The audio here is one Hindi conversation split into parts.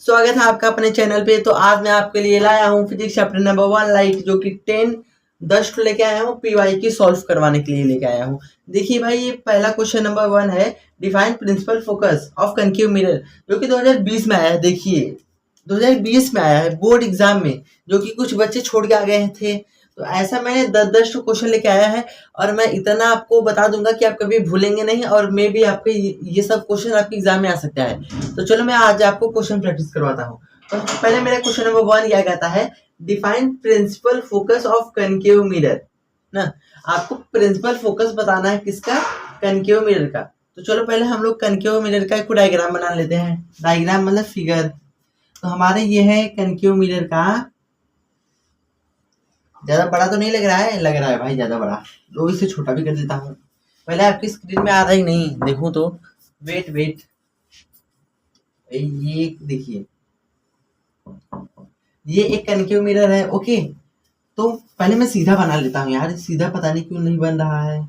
स्वागत है आपका अपने चैनल पे। तो आज मैं आपके लिए लाया हूँ फिजिक्स चैप्टर नंबर 1 लाइट, जो कि 10 लेके आया हूँ। पीवाई की सॉल्व करवाने के लिए लेके आया हूँ। देखिए भाई, ये पहला क्वेश्चन नंबर 1 है, define principal focus of concave mirror, जो कि 2020 में आया है। देखिए 2020 में आया है बोर्ड एग्जाम में, जो कि कुछ बच्चे छोड़ के आ गए थे। तो ऐसा मैंने 10 क्वेश्चन लेके आया है, और मैं इतना आपको बता दूंगा कि आप कभी भूलेंगे नहीं, और मे भी आपके ये सब क्वेश्चन आपके एग्जाम में आ सकता है। तो चलो मैं आज आपको क्वेश्चन प्रैक्टिस करवाता हूँ। तो पहले मेरा क्वेश्चन नंबर 1 क्या कहता है, define principal focus of concave mirror ना। आपको प्रिंसिपल फोकस बताना है किसका, कनकेव मिरर का। तो चलो पहले हम लोग कनकेव मिरर का एक डायग्राम बना लेते हैं। डायग्राम मतलब फिगर। तो हमारे ये है कनकेव मिरर का। ज्यादा बड़ा तो नहीं लग रहा है? लग रहा है भाई ज्यादा बड़ा। तो इसे छोटा भी कर देता हूँ। पहले आपकी स्क्रीन में आ रहा ही नहीं, देखूं तो। वेट वेट, ये देखिए, ये एक कनकेव मिरर है। ओके, तो पहले मैं सीधा बना लेता हूँ यार। सीधा पता नहीं क्यों नहीं बन रहा है।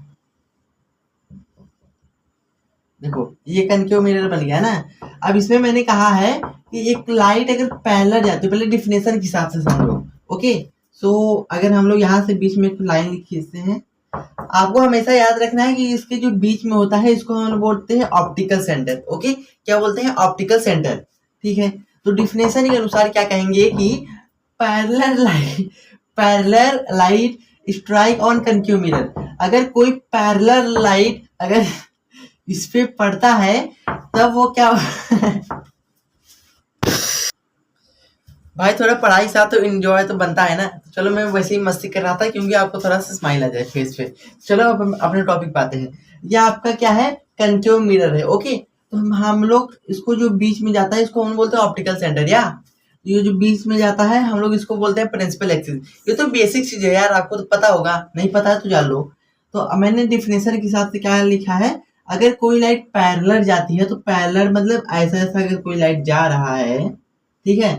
देखो ये कनकेव मिरर बन गया ना। अब इसमें मैंने कहा है कि एक लाइट अगर पैरेलल जाती है, पहले डिफिनेशन के हिसाब से समझो। ओके, सो अगर हम लोग यहाँ से बीच में एक लाइन खींचते हैं, आपको हमेशा याद रखना है कि इसके जो बीच में होता है, इसको हम बोलते हैं ऑप्टिकल सेंटर। ओके, क्या बोलते हैं? Optical centre. ठीक है, तो डिफिनेशन के अनुसार क्या कहेंगे कि parallel light strike on concave mirror. अगर कोई पैरेलल लाइट अगर इस पे पड़ता है, तब वो क्या भाई थोड़ा पढ़ाई साथ तो एंजॉय तो बनता है ना। चलो मैं वैसे ही मस्ती कर रहा था, क्योंकि आपको थोड़ा सा स्माइल आ जाए फेस पे। चलो अब हम अपने टॉपिक पे आते हैं। ये आपका क्या है, कनकेव मिरर है। ओके, तो हम लोग इसको जो बीच में जाता है, इसको हम बोलते हैं ऑप्टिकल सेंटर। या ये जो बीच में जाता है, हम लोग इसको बोलते हैं प्रिंसिपल एक्सिस। ये तो बेसिक चीज है यार, आपको तो पता होगा। नहीं पता है तो जान लो। तो अब मैंने डिफिनेशन के हिसाब से क्या लिखा है, अगर कोई लाइट पैरेलल जाती है, तो पैरेलल मतलब ऐसा ऐसा अगर कोई लाइट जा रहा है, ठीक है,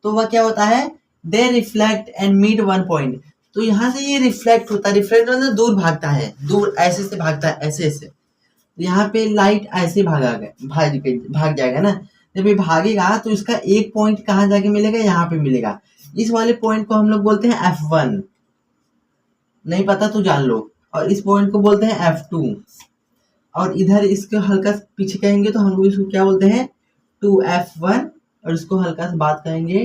तो वह क्या होता है, they reflect and meet one point. तो यहाँ से ये रिफ्लेक्ट होता है। रिफ्लेक्ट मतलब दूर भागता है, दूर ऐसे से भागता है, ऐसे ऐसे। तो यहाँ पे लाइट ऐसे भाग जाएगा ना। जब ये भागेगा तो इसका एक पॉइंट कहाँ जाके मिलेगा, यहाँ पे मिलेगा। इस वाले पॉइंट को हम लोग बोलते हैं F1। नहीं पता तो जान लो। और इस पॉइंट को बोलते हैं F2। और इधर इसको हल्का पीछे कहेंगे तो हम लोग इसको क्या बोलते हैं, 2F1। और इसको हल्का से बात कहेंगे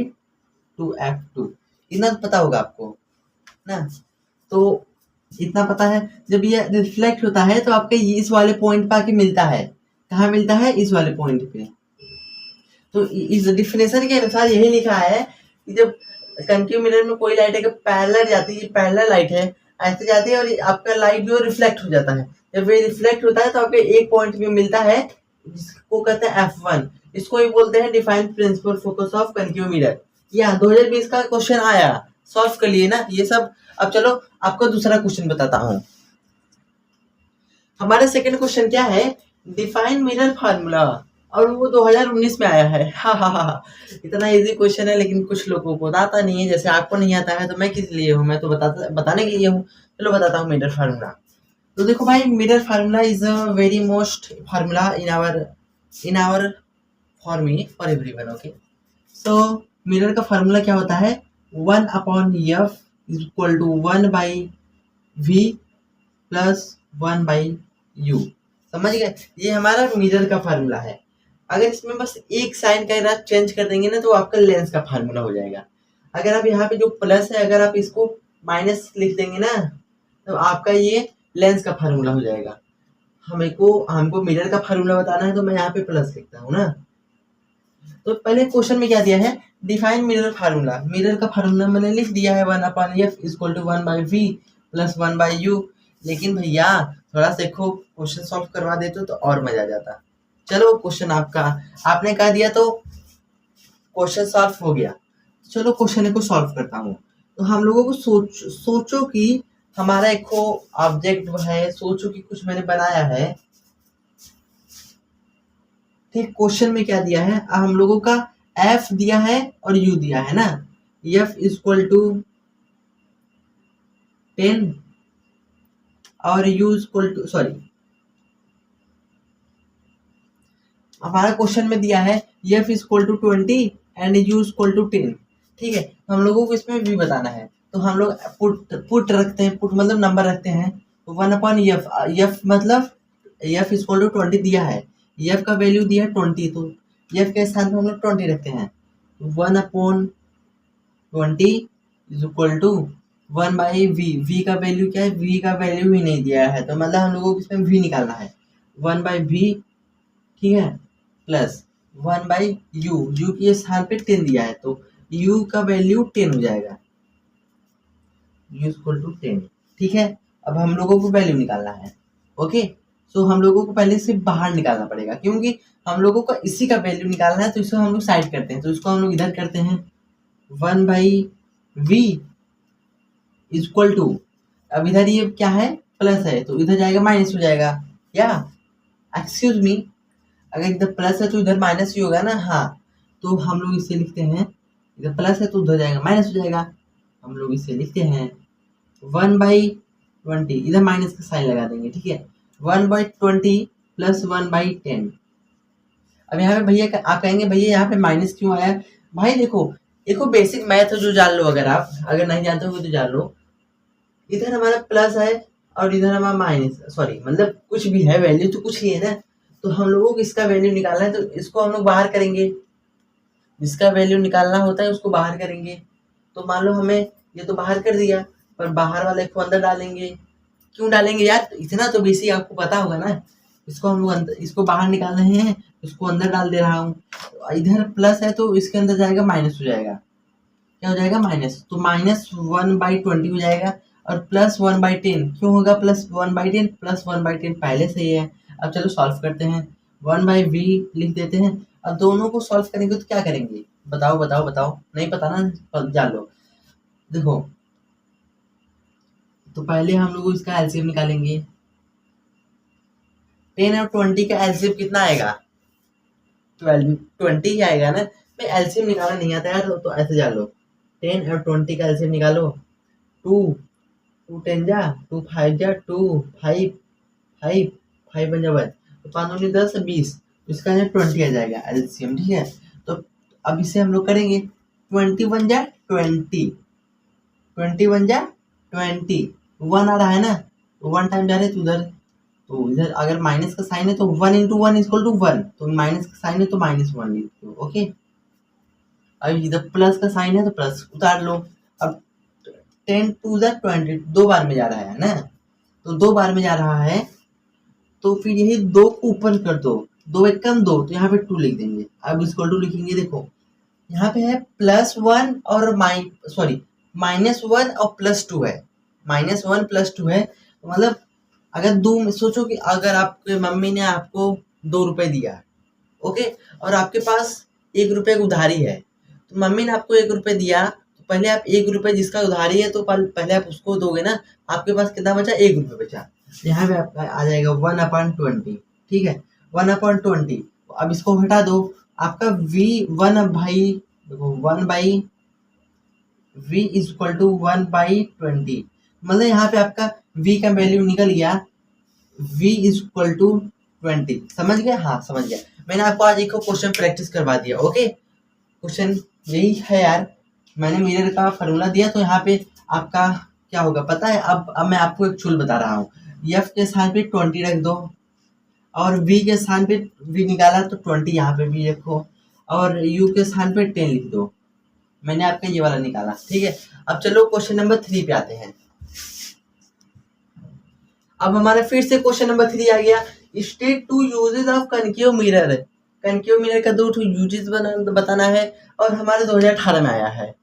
2F2। इतना तो पता होगा आपको ना। तो इतना पता है, जब ये रिफ्लेक्ट होता है तो आपके इस वाले पॉइंट पे आके मिलता है। कहाँ मिलता है? इस वाले पॉइंट पे। तो इस डिफिनेशन के अनुसार यही लिखा है कि जब कनकेव मिरर में कोई लाइट अगर पैरेलल जाती है, पैरेलल लाइट है, ऐसे जाती है, और आपका लाइट जो रिफ्लेक्ट हो जाता है। जब ये रिफ्लेक्ट होता है तो आपके एक पॉइंट पे मिलता है, जिसको कहते हैं F1। इसको ही बोलते हैं define principal focus of concave mirror. या 2020 का क्वेश्चन आया, सॉल्व कर लिए ना ये सब। अब चलो आपको दूसरा क्वेश्चन बताता हूँ। हमारा सेकंड क्वेश्चन क्या है, डिफाइन मिरर फार्मूला, और वो 2019 में आया है। हा हा हा। इतना इजी क्वेश्चन है, लेकिन कुछ लोगों को आता नहीं है। जैसे आपको नहीं आता है तो मैं किस लिए हूँ, मैं तो बताने के लिए हूँ। चलो बताता हूँ मिरर फार्मूला। तो देखो भाई, mirror formula is a very most formula in hour for me for everyone. Okay, so mirror का फार्मूला क्या होता है, 1/F is equal to 1/V plus 1/U। समझ गए? ये हमारा मिरर का फार्मूला है। अगर इसमें बस एक साइन का अगर आप चेंज कर देंगे ना, तो आपका लेंस का फार्मूला हो जाएगा। अगर आप यहाँ पे जो प्लस है, अगर आप इसको माइनस लिख देंगे ना, तो आपका ये लेंस का फार्मूला हो जाएगा। हमको मिरर का फार्मूला बताना है, तो मैं यहाँ पे प्लस लिखता हूँ ना। तो पहले क्वेश्चन में क्या दिया है, डिफाइन मिरर फार्मूला। मिरर का फार्मूला मैंने लिख दिया है, 1/F equal to 1/V plus 1/U। लेकिन भैया थोड़ा सा देखो, क्वेश्चन सॉल्व करवा देते तो और मजा आ जाता। चलो क्वेश्चन आपने कह दिया तो क्वेश्चन सॉल्व हो गया। चलो क्वेश्चन को सॉल्व करता हूँ। तो हम लोगों को सोचो कि हमारा एक ऑब्जेक्ट है, सोचो कि कुछ मैंने बनाया है। ठीक, क्वेश्चन में क्या दिया है, हम लोगों का F दिया है और U दिया है ना। F इक्वल टू 10 और U इक्वल टू, सॉरी, हमारा क्वेश्चन में दिया है F equal to 20 and u equal to 10, ठीक है। तो हम लोगों को इसमें v बताना है, तो हम लोग पुट रखते हैं, पुट मतलब नंबर रखते हैं 1/f, f मतलब f इक्वल टू 20 दिया है, f का वैल्यू दिया है 20, तो f के स्थान पर हम लोग 20 रखते हैं, 1/20 is equal to 1/v, v का वैल्यू क्या है, v का वैल्यू ही नहीं दिया है, तो मतलब हम लोगों को इसमें v निकालना है, 1/v, ठीक है, प्लस 1/u, u के स्थान पे 10 दिया है, तो u का वैल्यू 10 हो जाएगा, u इक्वल टू 10, ठीक है। अब हम लोगों को वैल्यू निकालना है, ओके। सो हम लोगों को पहले से बाहर निकालना पड़ेगा, क्योंकि हम लोगों को इसी का वैल्यू निकालना है, तो इसको हम लोग साइड करते हैं, तो इसको हम लोग इधर करते हैं 1/v इक्वल टू, अब इधर ये क्या है, प्लस है, तो इधर जाएगा माइनस हो जाएगा, या एक्सक्यूज मी, अगर इधर प्लस है तो इधर माइनस ही होगा ना, हाँ, तो हम लोग इसे लिखते हैं, इधर प्लस है तो उधर जाएगा माइनस हो जाएगा, हम लोग इसे लिखते हैं 1/20, इधर माइनस का साइन लगा देंगे, ठीक है, 1/20 प्लस 1/10। अब यहाँ पे भैया आप कहेंगे भैया यहाँ पे माइनस क्यों आया, भाई देखो बेसिक मैथ जो जान लो, अगर नहीं जानते हो तो जान लो, इधर हमारा प्लस है और इधर हमारा माइनस, सॉरी मतलब कुछ भी है, वैल्यू तो कुछ ही है ना, तो हम लोगों को इसका वैल्यू निकालना है, तो इसको हम लोग बाहर करेंगे, जिसका वैल्यू निकालना होता है उसको बाहर करेंगे, तो मान लो हमें ये तो बाहर कर दिया, पर बाहर वाले को अंदर डालेंगे, क्यों डालेंगे यार, इतना तो बेसिक आपको पता होगा ना, इसको हम लोग इसको बाहर निकाल रहे हैं, इसको अंदर डाल दे रहा हूँ, इधर प्लस है तो इसके अंदर जाएगा माइनस हो जाएगा, क्या हो जाएगा माइनस, तो -1/20 हो जाएगा, और प्लस 1/10 क्यों होगा, प्लस 1/10, प्लस 1/10 पहले से ही है। अब चलो सॉल्व करते हैं, 1/v लिख देते हैं, अब दोनों को सॉल्व करेंगे तो क्या करेंगे, बताओ, नहीं पता ना, जान लो, देखो, तो पहले हम लोग इसका एलसीएम निकालेंगे, 10 और 20 का एलसीएम कितना आएगा, 20 ही आएगा ना, मैं एलसीएम निकालना नहीं आता यार, तो ऐसे जान लो, 10 और 20 का एलसीएम निकालो, 2 10 जा, 2 5 जा, 2 5 5 5 बन जा, 5 9 10 20, इसका 20 आ जाएगा एलसीएम, ठीक है। तो अब इसे हम लोग करेंगे, 20 बन जा 20, 20 बन जा 20, 1 आ रहा है ना, तो 1 टाइम जा रहे तो उधर, तो इधर अगर माइनस का साइन है तो 1 × 1 इक्वल टू 1, तो माइनस का साइन है तो -1 लिख दो, ओके। अब इधर प्लस का साइन है तो प्लस उतार लो, अब 10 2 20 दो बार में जा रहा है ना, तो 2 बार में जा रहा है, तो फिर यही 2 को ऊपर कर दो, 2 1 कम 2, तो यहाँ पे 2 लिख देंगे, अब इक्वल टू लिखेंगे, देखो यहाँ पे है +1 और -1 और +2 है, -1 +2 है, तो मतलब अगर दो में सोचो कि अगर आपके मम्मी ने आपको 2 रुपए दिया, ओके, और आपके पास 1 रुपए की उधारी है, तो मम्मी ने आपको 1 रुपए दिया, तो पहले आप 1 रुपए जिसका उधारी है तो पहले आप उसको दोगे ना, आपके पास कितना बचा, 1 रुपए बचा, यहाँ पे आपका आ जाएगा 1/20, ठीक है, 1/20, अब इसको हटा दो, आपका v1 भाई देखो 1/v इक्वल टू 1/20, मतलब यहाँ पे आपका v का वैल्यू निकल गया, v इक्वल टू 20, समझ गया, हाँ समझ गया, मैंने आपको आज एक क्वेश्चन प्रैक्टिस करवा दिया, ओके। क्वेश्चन यही है यार, मैंने मिरर का फॉर्मूला दिया, तो यहाँ पे आपका क्या होगा पता है, अब मैं आपको एक चूल बता रहा हूँ, f के स्थान पे 20 रख दो, और v के स्थान पे v निकाला तो 20 यहाँ पे भी रखो, और u के स्थान पे 10 लिख दो, मैंने आपका ये वाला निकाला, ठीक है। अब चलो क्वेश्चन नंबर 3 पे आते हैं, अब हमारा फिर से क्वेश्चन नंबर 3 आ गया, state 2 uses of concave mirror, concave mirror का 2 यूजेस बताना है, और हमारे 2018 में आया है,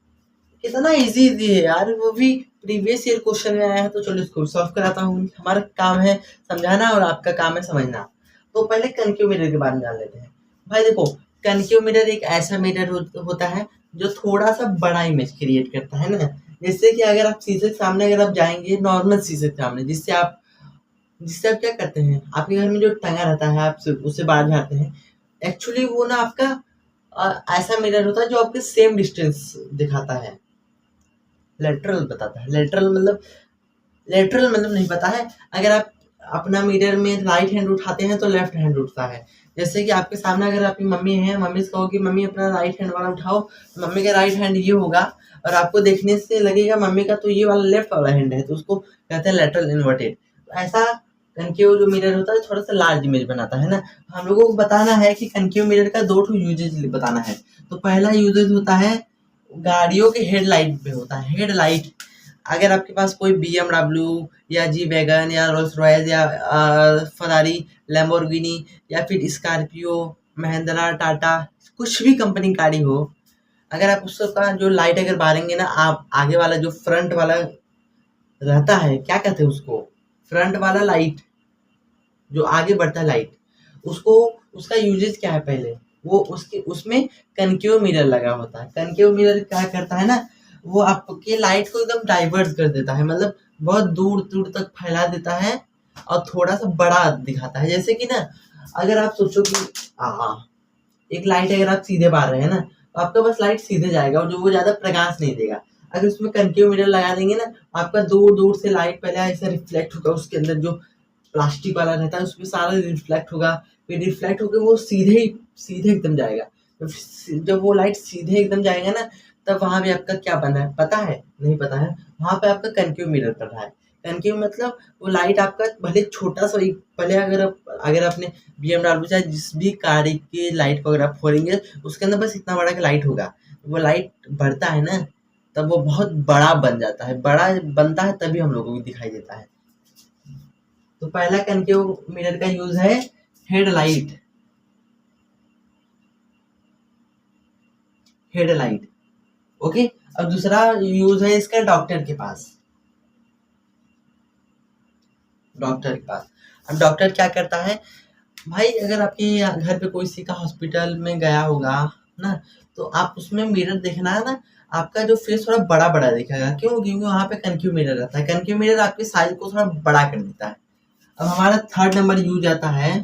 कितना इजी है यार, वो भी प्रीवियस ईयर क्वेश्चन में आया है, तो चलो इसको सॉल्व कराता हूँ, हमारा काम है समझाना और आपका काम है समझना। तो पहले कनकेव मिरर के बारे में जान लेते हैं। भाई देखो, कनकेव मिरर एक ऐसा मिरर होता है जो थोड़ा सा बड़ा इमेज क्रिएट करता है ना, जैसे कि अगर आप शीशे के सामने अगर आप जाएंगे, नॉर्मल शीशे के सामने, जिससे आप क्या करते हैं, आपके घर में जो टंगा रहता है आप उससे बाहर जाते हैं, एक्चुअली वो ना आपका ऐसा मिरर होता है जो आपके सेम डिस्टेंस दिखाता है, लेटरल बताता है, लेटरल मतलब नहीं पता है, अगर आप अपना मिरर में राइट हैंड उठाते हैं तो लेफ्ट हैंड उठता है, जैसे कि आपके सामने अगर आपकी मम्मी है, मम्मी से कहो कि मम्मी अपना राइट हैंड वाला उठाओ, तो मम्मी का राइट हैंड ये होगा और आपको देखने से लगेगा मम्मी का तो ये वाला लेफ्ट वाला हैंड है, तो उसको कहते हैं लैटरल इन्वर्टेड। तो ऐसा कनकेव जो मिरर होता है थोड़ा सा लार्ज इमेज बनाता है ना। हम लोगों को बताना है कि कनकेव मिरर का 2 ठो यूजेज बताना है। तो पहला यूजेज होता है गाड़ियों के हेडलाइट पे होता है। हेडलाइट अगर आपके पास कोई BMW या जी वैगन या रोल्स रॉयस या फरारी, लैम्बोर्गिनी या फिर स्कॉर्पियो, महिंद्रा, टाटा, कुछ भी कंपनी गाड़ी हो, अगर आप उसका जो लाइट अगर बारेंगे ना, आप आगे वाला जो फ्रंट वाला रहता है, क्या कहते हैं उसको, फ्रंट वाला लाइट जो आगे बढ़ता है लाइट, उसको उसका यूजेज क्या है पहले, वो उसके उसमें कनकेव मिरर लगा होता है। कनकेव मिरर क्या करता है ना, वो आपके लाइट को एकदम डाइवर्ट कर देता है, मतलब बहुत दूर दूर तक फैला देता है और थोड़ा सा बड़ा दिखाता है। जैसे कि ना अगर आप सोचो कि एक लाइट अगर आप सीधे बार रहे हैं ना, तो आपका बस लाइट सीधे जाएगा और जो वो ज्यादा प्रकाश नहीं देगा। अगर उसमें कनकेव मिरर लगा देंगे ना, आपका दूर दूर से लाइट पहले ऐसा रिफ्लेक्ट होगा, उसके अंदर जो प्लास्टिक वाला रहता है उसमें सारा रिफ्लेक्ट होगा, फिर रिफ्लेक्ट होकर वो सीधे एकदम जाएगा। तो जब वो लाइट सीधे एकदम जाएगा ना, तब वहां पे आपका क्या बना है पता है, नहीं पता है, वहां पे आपका कनकेव मिरर पड़ रहा है। कनकेव मतलब वो लाइट आपका भले छोटा सा ही, पहले अगर आपने BMW चाहे जिस भी कार की लाइट को अगर आप फोड़ेंगे, उसके अंदर बस इतना बड़ा का लाइट होगा। वो लाइट बढ़ता है ना, तब वो बहुत बड़ा बन जाता है, बड़ा बनता है तभी हम लोगों को दिखाई देता है। तो पहला कनकेव मिरर का यूज है हेडलाइट। Headlight okay. अब दूसरा यूज है इसका डॉक्टर के पास। डॉक्टर के पास अब डॉक्टर क्या करता है भाई, अगर आपके घर पे कोई सी का हॉस्पिटल में गया होगा ना, तो आप उसमें मिरर देखना है ना, आपका जो फेस थोड़ा बड़ा बड़ा दिखेगा। क्यों? क्योंकि वहां पे कनकेव मिरर रहता है। कनकेव मिरर आपके साइज को थोड़ा बड़ा कर देता है। अब हमारा थर्ड नंबर यूज आता है।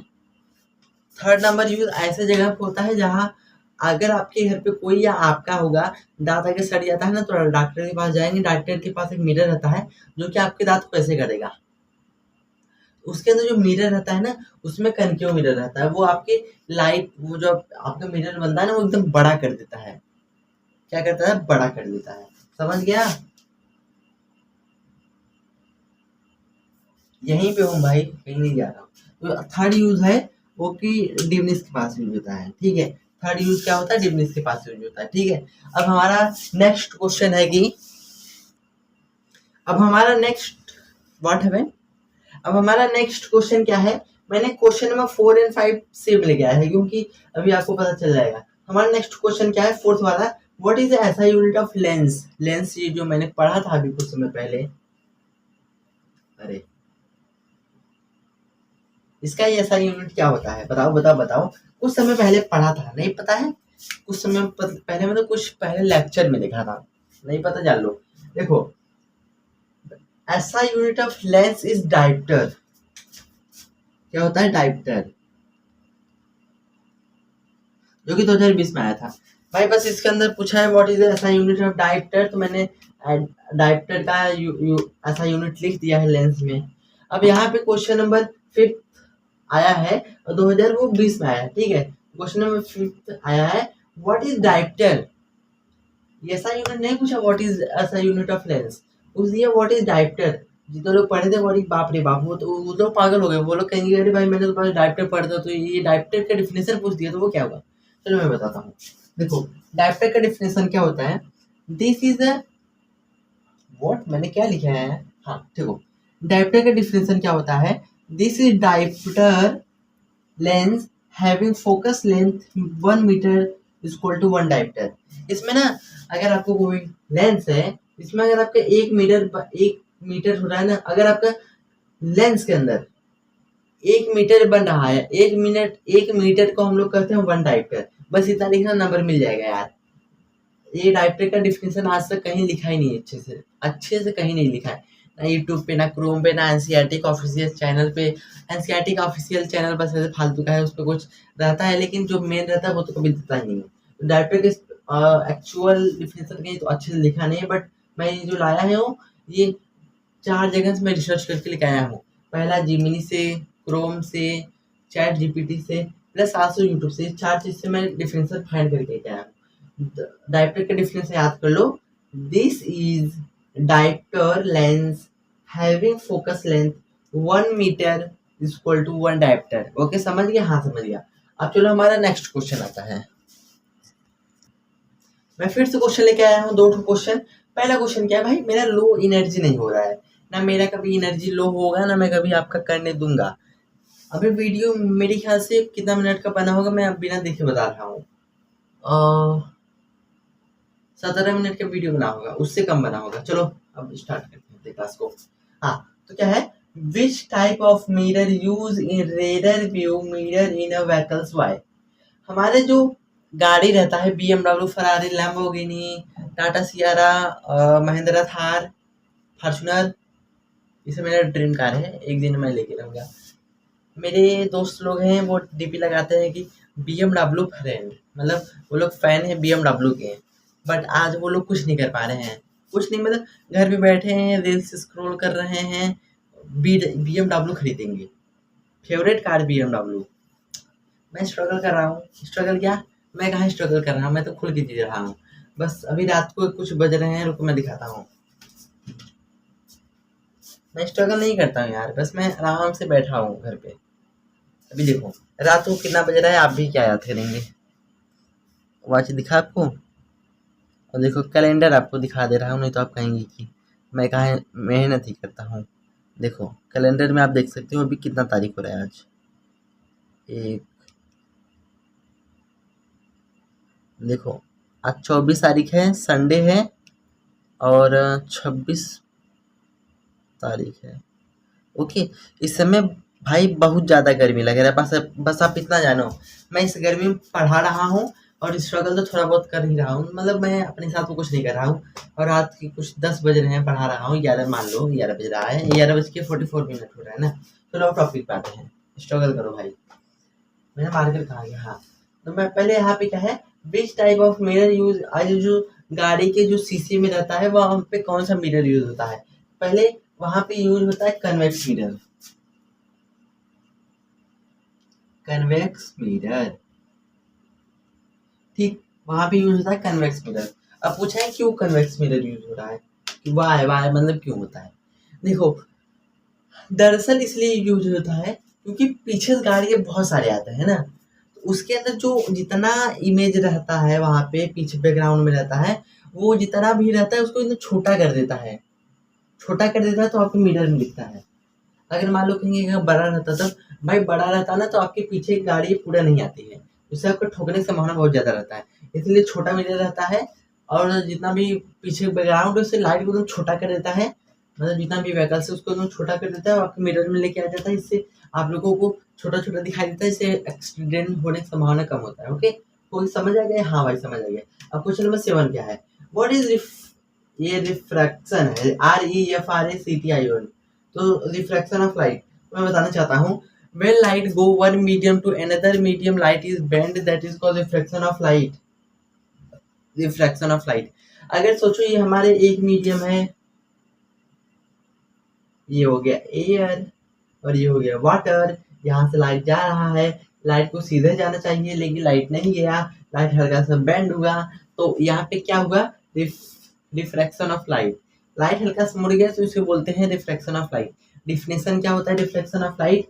थर्ड नंबर यूज ऐसे जगह पे होता है जहाँ अगर आपके घर पे कोई या आपका होगा दांत अगर सड़ जाता है ना, तो डॉक्टर के पास जाएंगे। डॉक्टर के पास एक मिरर रहता है जो कि आपके दांत को कैसे करेगा। उसके अंदर जो मिरर रहता है ना, उसमें कनकेव मिरर रहता है। वो आपके लाइट, वो जो आपका मिरर बनता है ना, वो एकदम बड़ा कर देता है। क्या करता है? बड़ा कर देता है। समझ गया? यहीं पे हूँ भाई, कहीं नहीं जा रहा हूँ। तो थर्ड यूज है वो कि डिवनिस के पास यूज होता है। ठीक है, थर्ड यूज क्या होता है? डिवनिस के पास यूज होता है। ठीक है, अब हमारा नेक्स्ट क्वेश्चन है कि अब हमारा नेक्स्ट व्हाट है, अब हमारा नेक्स्ट क्वेश्चन क्या है। मैंने क्वेश्चन नंबर 4 एंड 5 सेम लेके आया है, क्योंकि अभी आपको पता चल जाएगा। हमारा नेक्स्ट क्वेश्चन क्या है, फोर्थ वाला, व्हाट इज ऐसा यूनिट ऑफ लेंस। लेंस ये जो मैंने पढ़ा था अभी कुछ समय पहले, अरे इसका ये ऐसा यूनिट क्या होता है, बताओ बताओ बताओ। कुछ समय पहले पढ़ा था, नहीं पता है? कुछ समय पहले, मतलब कुछ पहले लेक्चर में देखा था, नहीं पता, जान लो। देखो, ऐसा unit of lens is dioptre. क्या होता है? डायप्टर, जो कि 2020 में आया था। भाई बस इसके अंदर पूछा है व्हाट इज ऐसा यूनिट ऑफ डायप्टर, तो मैंने डायप्टर का ऐसा यूनिट लिख दिया है लेंस में। अब यहाँ पे क्वेश्चन नंबर 5 आया है और 2020 में आया है। ठीक है, क्वेश्चन नंबर 5 आया है, व्हाट इज डायप्टर। ये ऐसा यूनिट नहीं पूछा व्हाट इज ऐसा यूनिट ऑफ लेंस, पूछ दिया व्हाट इज डायप्टर। जितने लोग पढ़े थे बड़ी बाप रे बाप, वो तो पागल हो गए। वो लोग कहेंगे अरे भाई मैंने तो पहले डायप्टर पढ़ा था, तो ये डायप्टर का डिफिनेशन पूछ दिया तो वो क्या हुआ। चलो मैं बताता हूँ। देखो, डायप्टर का डिफिनेशन क्या होता है, दिस इज अ व्हाट, मैंने क्या लिखा है, हाँ देखो, डायप्टर का डिफिनेशन क्या होता है, this is dioptre lens having focus length 1 metre is equal to 1 dioptre. इसमें ना अगर आपको कोई लेंस है, इसमें अगर आपका 1 मीटर हो रहा है ना, अगर आपका लेंस के अंदर 1 मीटर बन रहा है, 1 मीटर को हम लोग कहते हैं 1 डायप्टर। बस इतना लिखना, नंबर मिल जाएगा यार। ये डायप्टर का डिफिनेशन आज तक कहीं लिखा ही नहीं है, अच्छे से कहीं नहीं लिखा है, ना यूट्यूब पे, ना क्रोम पे, ना एनसीईआरटी का ऑफिशियल चैनल पे। एनसीईआरटी का ऑफिशियल चैनल बस ऐसे फालतू का है, उस पर कुछ रहता है, लेकिन जो मेन रहता है वो तो कभी देता ही नहीं है। डायप्टर के एक्चुअल डिफिनेशन कहीं तो अच्छे से लिखा नहीं है, बट मैं ये जो लाया हूँ, ये 4 जगह से मैं रिसर्च करके लेके आया हूँ। पहला जिमिनी से, क्रोम से, चैट जीपीटी से, प्लस 700 यूट्यूब से, 4 चीज से मैं डिफरेंशियल फाइंड करके क्या है। डायप्टर का डिफरेंस याद कर लो, this is dioptre lens having focus length 1 metre is equal to 1 dioptre. Okay समझ गया? हाँ समझ गया। अब चलो हमारा नेक्स्ट क्वेश्चन आता है। मैं फिर से क्वेश्चन लेके आया हूँ, 2 क्वेश्चन। पहला क्वेश्चन क्या है भाई, मेरा लो एनर्जी नहीं हो रहा है ना, मेरा कभी एनर्जी लो होगा ना मैं कभी आपका करने दूंगा। अभी वीडियो मेरे ख्याल से कितना मिनट का बना होगा, मैं अब बिना देखे बता रहा हूँ। 17 मिनट का वीडियो बना होगा, उससे कम बना होगा। चलो अब स्टार्ट करते हैं क्लास को। हाँ तो क्या है, which type of mirror use in rear view mirror in a vehicles why. हमारे जो गाड़ी रहता है BMW, Ferrari, Lamborghini, Tata Sierra, Mahindra Thar, Fortuner, इसे मेरा ड्रीम कार है, एक दिन मैं लेके रहूँगा। मेरे दोस्त लोग हैं वो डीपी लगाते हैं कि BMW फ्रेंड, मतलब वो लोग फैन है BMW के, बट आज वो लोग कुछ नहीं कर पा रहे हैं। कुछ नहीं मतलब घर पे बैठे हैं, रील्स स्क्रॉल कर रहे हैं, BMW खरीदेंगे, फेवरेट कार BMW। मैं स्ट्रगल कर रहा हूँ। स्ट्रगल क्या, मैं कहाँ स्ट्रगल कर रहा हूँ, मैं तो खुल के जी रहा हूँ। बस अभी रात को कुछ बज रहे हैं, रुको मैं दिखाता हूँ। मैं स्ट्रगल नहीं करता हूँ यार, बस मैं आराम से बैठा हूँ घर पे। अभी देखो रात को कितना बज रहा है, आप भी क्या याद करेंगे। वॉच दिखा आपको, और देखो कैलेंडर आपको दिखा दे रहा हूँ, नहीं तो आप कहेंगे कि मैं कहाँ मेहनत ही करता हूँ। देखो कैलेंडर में आप देख सकते हो अभी कितना तारीख हो रहा है आज। एक देखो आज 24 तारीख है, संडे है, और 26 तारीख है। ओके इस समय भाई बहुत ज़्यादा गर्मी लग रहा है। बस आप इतना जानो, मैं इस गर्मी में पढ़ा रहा हूँ और स्ट्रगल तो थोड़ा बहुत कर ही रहा हूँ, मतलब मैं अपने साथ में कुछ नहीं कर रहा हूँ। और रात के कुछ 10 बज रहे हैं, पढ़ा रहा हूँ, 11 मान लो 11 बज रहा है, 11:44 हो रहा है ना। चलो अब टॉपिक पे आते हैं, स्ट्रगल करो भाई। मैंने मार्कर कहा गया, हाँ तो मैं पहले यहाँ पे क्या है, which type of mirror use, आज जो गाड़ी के जो शीशे में रहता है वहाँ पे कौन सा मिरर यूज होता है। पहले वहां पे यूज होता है कन्वेक्स मिरर, कन्वेक्स मिरर, ठीक, वहां पे यूज होता है कन्वेक्स मिरर। अब पूछा है क्यों कन्वेक्स मिरर यूज हो रहा है, कि वाई वाई मतलब क्यों होता है। देखो दरअसल इसलिए यूज होता है क्योंकि पीछे गाड़ी के बहुत सारे आते हैं ना, तो उसके अंदर जो जितना इमेज रहता है वहां पे पीछे बैकग्राउंड में रहता है, वो जितना भी रहता है उसको एकदम छोटा कर देता है, छोटा कर देता है तो आपको मिरर में दिखता है। अगर मान लो कहीं अगर बड़ा रहता तो भाई बड़ा रहता ना तो आपके पीछे गाड़ी पूरा नहीं आती है, उससे आपको ठोकने की संभावना बहुत ज़्यादा रहता है, इसलिए छोटा मिरर रहता है। और जितना भी पीछे बैकग्राउंड है उससे लाइट को एकदम छोटा कर देता है, मतलब जितना भी व्हीकल है उसको एकदम छोटा कर देता है और आपके मिरर में लेके आ जाता है, इससे आप लोगों को छोटा छोटा दिखाई देता है, इससे एक्सीडेंट होने की संभावना कम होता है। ओके कोई समझ आ गया? हाँ भाई समझ आ गया। अब क्वेश्चन नंबर 7 क्या है, व्हाट इज ये रिफ्रैक्शन है, REFRACTION। तो रिफ्रैक्शन ऑफ लाइट मैं बताना चाहता हूँ, when light go one medium to another medium light is bent, that is called refraction of light, refraction of light. अगर सोचो ये हमारे एक मीडियम है, ये हो गया एयर और ये हो गया वाटर, यहाँ से लाइट जा रहा है, लाइट को सीधे जाना चाहिए लेकिन लाइट नहीं गया, लाइट हल्का सा बेंड हुआ, तो यहाँ पे क्या हुआ, रिफ्रैक्शन ऑफ लाइट। लाइट हल्का सा मुड़ गया तो इसे बोलते हैं रिफ्रैक्शन ऑफ लाइट। डिफिनेशन क्या होता है reflection of light,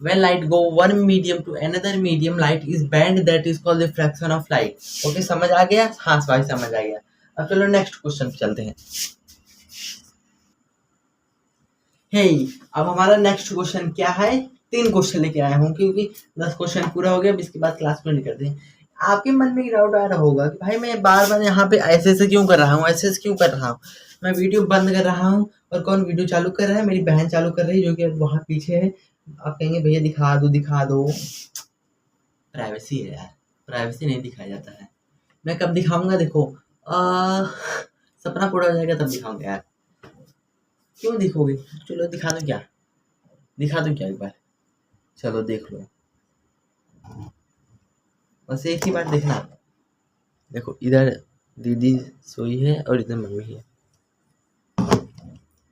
when light go one medium to another medium light is bent, that is called refraction of light। Okay समझ आ गया? हाँ भाई समझ आ गया। अब चलो नेक्स्ट क्वेश्चन पे चलते हैं। हे अब हमारा नेक्स्ट क्वेश्चन क्या है, 3 क्वेश्चन लेके आया हूँ क्योंकि 10 क्वेश्चन पूरा हो गया, अब इसके बाद क्लास में नहीं करते हैं। आपके मन में एक डाउट आ रहा होगा कि भाई मैं बार बार यहाँ पे ऐसे क्यों कर रहा हूँ, ऐसे क्यों कर रहा हूँ, मैं वीडियो बंद कर रहा हूँ और कौन वीडियो चालू कर रहा है, मेरी बहन चालू कर रही है जो कि वहाँ पीछे है। आप कहेंगे भैया दिखा दो दिखा दो, प्राइवेसी है यार, प्राइवेसी नहीं दिखाया जाता है। मैं कब दिखाऊंगा देखो, सपना पूरा हो जाएगा तब दिखाऊंगा यार। क्यों दिखोगे, चलो दिखा दो क्या, दिखा दो क्या एक बार, चलो देख लो, बस एक ही बार देखना। देखो इधर दीदी सोई है और इधर मम्मी है,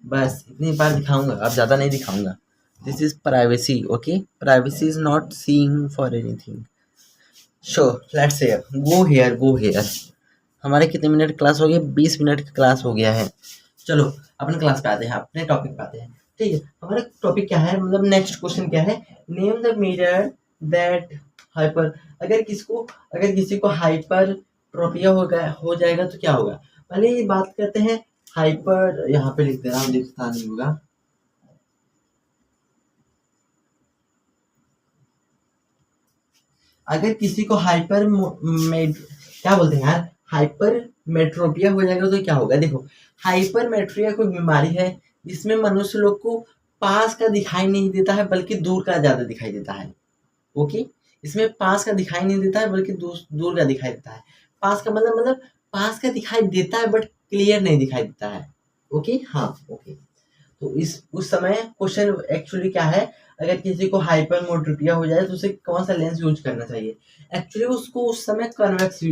बस इतनी बार दिखाऊंगा, अब ज़्यादा नहीं दिखाऊंगा। This is privacy, okay? Privacy is not seeing for anything. Sure, let's say go here. हमारे कितने मिनट क्लास हो गया? 20 मिनट की क्लास हो गया है। चलो अपने क्लास पे आते हैं, अपने टॉपिक पे आते हैं। ठीक है, हमारा टॉपिक क्या है, मतलब नेक्स्ट क्वेश्चन क्या है? Name the mirror that hyper, अगर किसी को हाइपर ट्रोपिया हो जाएगा तो क्या होगा? पहले ये बात करते हैं हाइपर, यहाँ पे लिख दे रहा हूँ, लिखता नहीं होगा। अगर किसी को क्या बोलते हैं यार, हाइपर मेट्रोपिया हो जाएगा तो क्या होगा? देखो, हाइपर मेट्रिया कोई बीमारी है जिसमें मनुष्य लोग को पास का दिखाई नहीं देता है बल्कि दूर का ज्यादा दिखाई देता है। ओके, इसमें पास का दिखाई नहीं देता है बल्कि दूर का दिखाई देता है। पास का मतलब पास का दिखाई देता है बट क्लियर नहीं दिखाई देता है। ओके, हाँ ओके। तो उस समय क्वेश्चन एक्चुअली क्या है, अगर किसी को हाइपरमेट्रोपिया हो जाए तो उसे कौन सा लेंस यूज करना चाहिए? एक्चुअली उसको उस समय कन्वेक्स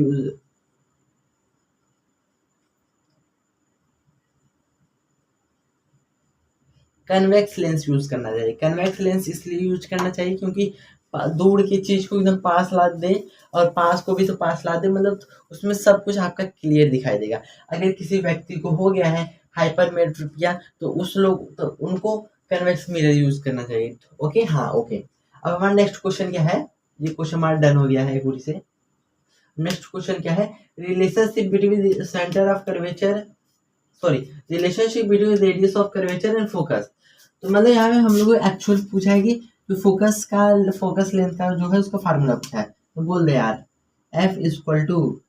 लेंस यूज करना चाहिए। कन्वेक्स लेंस इसलिए यूज करना चाहिए क्योंकि दूर की चीज को एकदम पास ला दे और पास को भी तो पास ला दे, मतलब उसमें सब कुछ आपका क्लियर दिखाई देगा। अगर किसी व्यक्ति को हो गया है हाइपरमेट्रोपिया तो उनको कन्वेक्स मिरर यूज करना चाहिए। ओके, हाँ ओके। अब हमारा नेक्स्ट क्वेश्चन क्या है? ये क्वेश्चन हमारा डन हो गया है पूरी से। नेक्स्ट क्वेश्चन क्या है? Relationship between centre of curvature relationship between radius of curvature and focus. तो मतलब यहाँ पे हम लोग को एक्चुअल पूछा है कि जो फोकस लेंथ का जो है उसका फार्मूला पूछा है, तो बोल दे यार F इक्वल टू,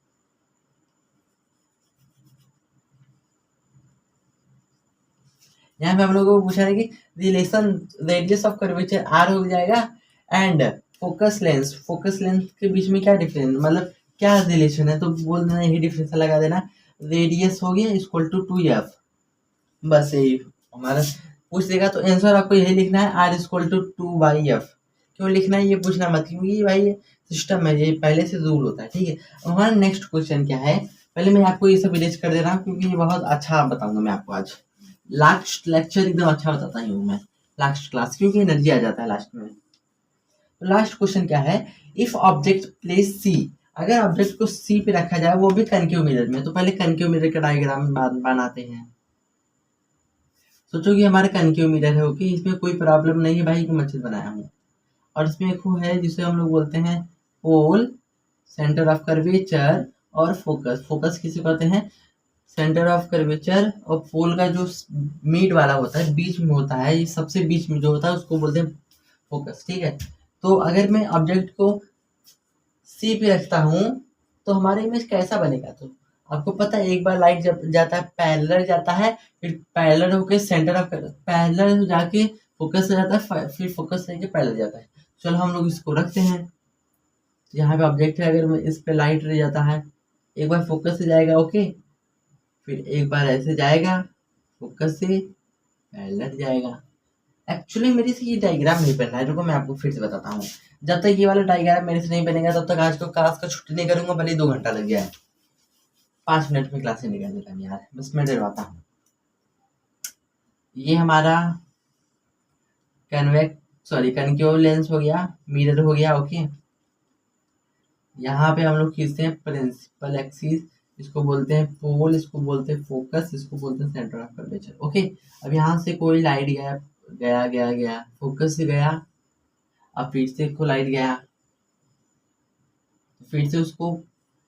यहाँ पे हम लोग को पूछा है कि relation radius of curvature R हो जाएगा एंड फोकस लेंथ के बीच में क्या डिफरेंस, मतलब क्या रिलेशन है, तो बोल देना यही डिफरेंस लगा देना, रेडियस हो गया इक्वल टू 2F। बस यही हमारा पूछ देगा तो आंसर आपको यही लिखना है, R इक्वल टू 2/F। क्यों लिखना है ये पूछना मत, क्योंकि भाई ये सिस्टम है, ये पहले से रूल होता है। ठीक है, अब हमारा नेक्स्ट क्वेश्चन क्या है? पहले मैं आपको ये सब इरेज कर दे रहा हूँ क्योंकि ये बहुत अच्छा बताऊंगा मैं आपको आज। लास्ट लेक्चर एकदम अच्छा बताता ही हूँ मैं, लास्ट क्लास, क्योंकि एनर्जी आ जाता है लास्ट में। तो लास्ट क्वेश्चन क्या है? इफ ऑब्जेक्ट प्लेस सी, अगर ऑब्जेक्ट को सी पे रखा जाए वो भी कनकेव मिरर में, तो पहले कनकेव मिरर का डायग्राम बनाते हैं। सोचो कि हमारा कनकेव मिरर है, ओके, इसमें कोई प्रॉब्लम नहीं है भाई कि मच्छर बनाया हूँ। और इसमें एक है जिसे हम लोग बोलते हैं पोल, सेंटर ऑफ कर्वेचर और फोकस किसे कहते हैं? सेंटर ऑफ कर्वेचर और पोल का जो मीड वाला होता है, बीच में होता है, ये सबसे बीच में जो होता है उसको बोलते हैं फोकस। ठीक है, तो अगर मैं ऑब्जेक्ट को सी पे रखता हूँ तो हमारा इमेज कैसा बनेगा? तो आपको पता है एक बार लाइट जब जाता है पैरेलल जाता है, फिर पैरेलल होकर सेंटर ऑफ पैरेलल जाके फोकस हो जाता है, फिर फोकस से पैरेलल जाता है। चलो हम लोग इसको रखते हैं, यहाँ पे ऑब्जेक्ट है, अगर मैं इस पे लाइट रह जाता है, एक बार फोकस से जाएगा, ओके, फिर एक बार ऐसे जाएगा फोकस से पैरेलल जाएगा। एक्चुअली मेरे से ये डायग्राम नहीं बन रहा है, रुको मैं आपको फिर से बताता हूँ। जब तक ये वाला डायग्राम मेरे से नहीं बनेगा तब तक आज को क्लास का छुट्टी नहीं करूंगा, भले 2 घंटा लग जाए। 5 मिनट में क्लास से निकल देता हूँ यार, बस मैं डरवाता हूँ। ये हमारा कनकेव लेंस हो गया, मिरर हो गया, ओके। यहाँ पे हम लोग खींचते हैं प्रिंसिपल एक्सिस, इसको बोलते हैं पोल, इसको बोलते हैं फोकस, इसको बोलते हैं सेंटर ऑफ कर्वेचर, ओके। अब यहाँ से कोई लाइट गया फोकस से गया, अब फिर से को लाइट गया, फिर से उसको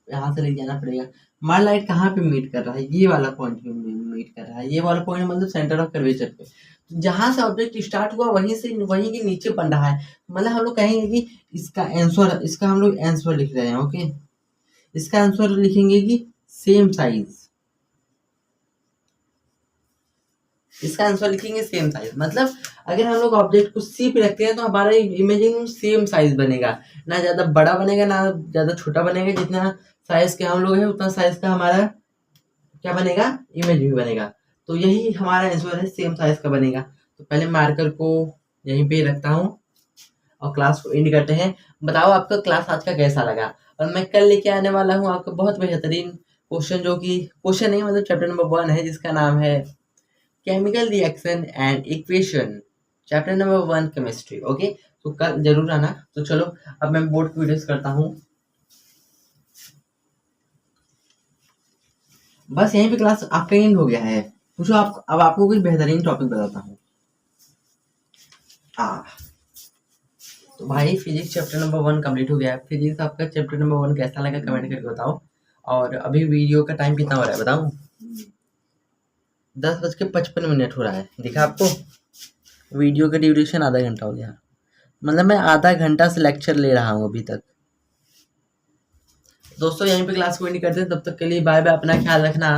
यहाँ से ले जाना पड़ेगा। हमारा लाइट कहाँ पे मीट कर रहा है? ये वाला पॉइंट पे मीट कर रहा है, ये वाला पॉइंट मतलब सेंटर ऑफ कर्वेचर पे। तो जहां से ऑब्जेक्ट स्टार्ट हुआ वहीं के नीचे बन रहा है, मतलब हम लोग कहेंगे कि इसका हम लोग आंसर लिख रहे हैं, ओके। इसका आंसर लिखेंगे कि सेम साइज, इसका आंसर लिखेंगे सेम साइज, मतलब अगर हम लोग ऑब्जेक्ट को सी पे रखते हैं तो हमारा इमेजिंग सेम साइज बनेगा, ना ज्यादा बड़ा बनेगा ना ज्यादा छोटा बनेगा, जितना साइज के हम लोग है उतना साइज का हमारा क्या बनेगा, इमेज भी बनेगा। तो यही हमारा आंसर है, सेम साइज का बनेगा। तो पहले मार्कर को यहीं पे रखता हूँ और क्लास को एंड करते हैं। बताओ आपका क्लास आज का कैसा लगा, और मैं कल लेके आने वाला हूँ आपको बहुत बेहतरीन क्वेश्चन, जो कि क्वेश्चन नहीं मतलब चैप्टर नंबर 1 है, जिसका नाम है chemical reaction and equation. Chapter number 1 chemistry. Okay, तो कल जरूर आना। तो चलो अब मैं बोर्ड की वीडियोस करता हूँ। बस यहीं पे क्लास आपका एंड हो गया है। पूछो आप, अब आपको कोई बेहतरीन टॉपिक बताता हूँ। तो भाई फिजिक्स चैप्टर नंबर 1 कंप्लीट हो गया है। फिजिक्स आपका चैप्टर नंबर 1 कैसा लगा कमेंट करके बताओ। और अभी वीडियो का टाइम कितना हो रहा है बताऊँ? 10:55 हो रहा है। दिखा आपको? वीडियो का ड्यूरेशन आधा घंटा हो गया। मतलब मैं आधा घंटा से लेक्चर ले रहा हूँ अभी तक। दोस्तों यहीं पे क्लास को एंड करते हैं। तब तक के लिए बाय बाय, अपना ख्याल रखना।